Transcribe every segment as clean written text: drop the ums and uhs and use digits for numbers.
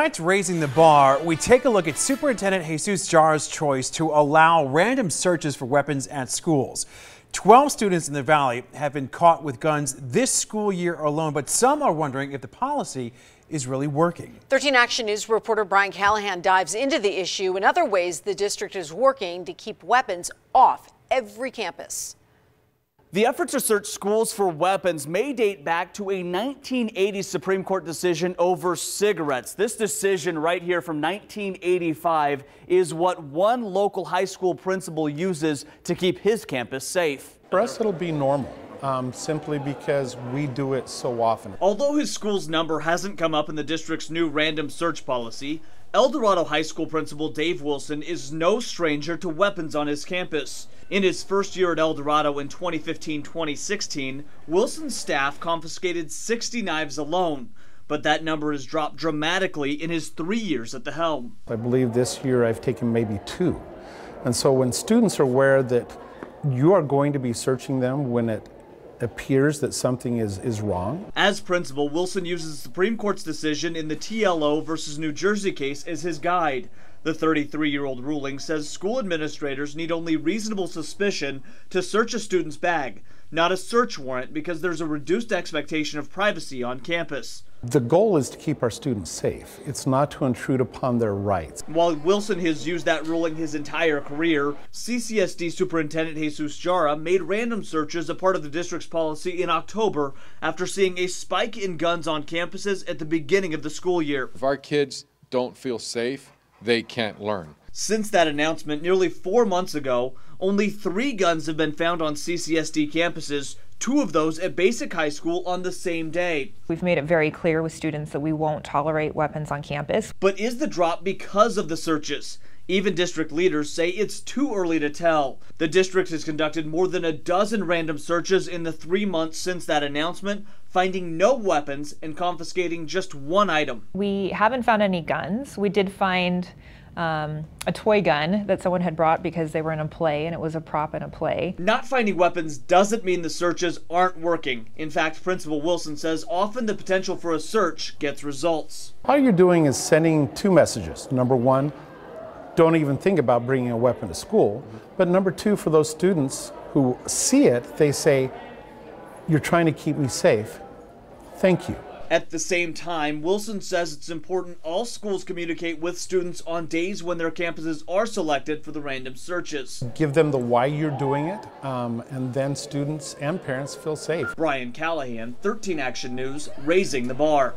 Tonight's Raising the Bar, we take a look at Superintendent Jesus Jara's choice to allow random searches for weapons at schools. 12 students in the Valley have been caught with guns this school year alone, but some are wondering if the policy is really working. 13 Action News reporter Brian Callahan dives into the issue and other ways the district is working to keep weapons off every campus. The effort to search schools for weapons may date back to a 1980 Supreme Court decision over cigarettes. This decision right here from 1985 is what one local high school principal uses to keep his campus safe. For us, it'll be normal, simply because we do it so often. Although his school's number hasn't come up in the district's new random search policy, El Dorado High School Principal Dave Wilson is no stranger to weapons on his campus. In his first year at El Dorado in 2015-2016, Wilson's staff confiscated 60 knives alone, but that number has dropped dramatically in his 3 years at the helm. I believe this year I've taken maybe 2. And so when students are aware that you are going to be searching them when it appears that something is wrong. As principal, Wilson uses the Supreme Court's decision in the TLO versus New Jersey case as his guide. The 33-year-old ruling says school administrators need only reasonable suspicion to search a student's bag, not a search warrant, because there's a reduced expectation of privacy on campus. The goal is to keep our students safe. It's not to intrude upon their rights. While Wilson has used that ruling his entire career, CCSD Superintendent Jesus Jara made random searches a part of the district's policy in October after seeing a spike in guns on campuses at the beginning of the school year. If our kids don't feel safe, they can't learn. Since that announcement nearly 4 months ago, only 3 guns have been found on CCSD campuses, 2 of those at Basic High School on the same day. We've made it very clear with students that we won't tolerate weapons on campus. But is the drop because of the searches? Even district leaders say it's too early to tell. The district has conducted more than a dozen random searches in the 3 months since that announcement, finding no weapons and confiscating just 1 item. We haven't found any guns. We did find a toy gun that someone had brought because they were in a play and it was a prop in a play. Not finding weapons doesn't mean the searches aren't working. In fact, Principal Wilson says often the potential for a search gets results. All you're doing is sending 2 messages. Number 1, don't even think about bringing a weapon to school. But number 2, for those students who see it, they say, you're trying to keep me safe. Thank you. At the same time, Wilson says it's important all schools communicate with students on days when their campuses are selected for the random searches. Give them the why you're doing it, and then students and parents feel safe. Brian Callahan, 13 Action News, Raising the Bar.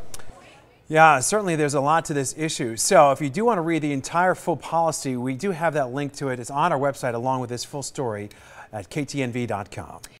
Yeah, certainly there's a lot to this issue. So if you do want to read the entire full policy, we do have that link to it. It's on our website along with this full story at ktnv.com.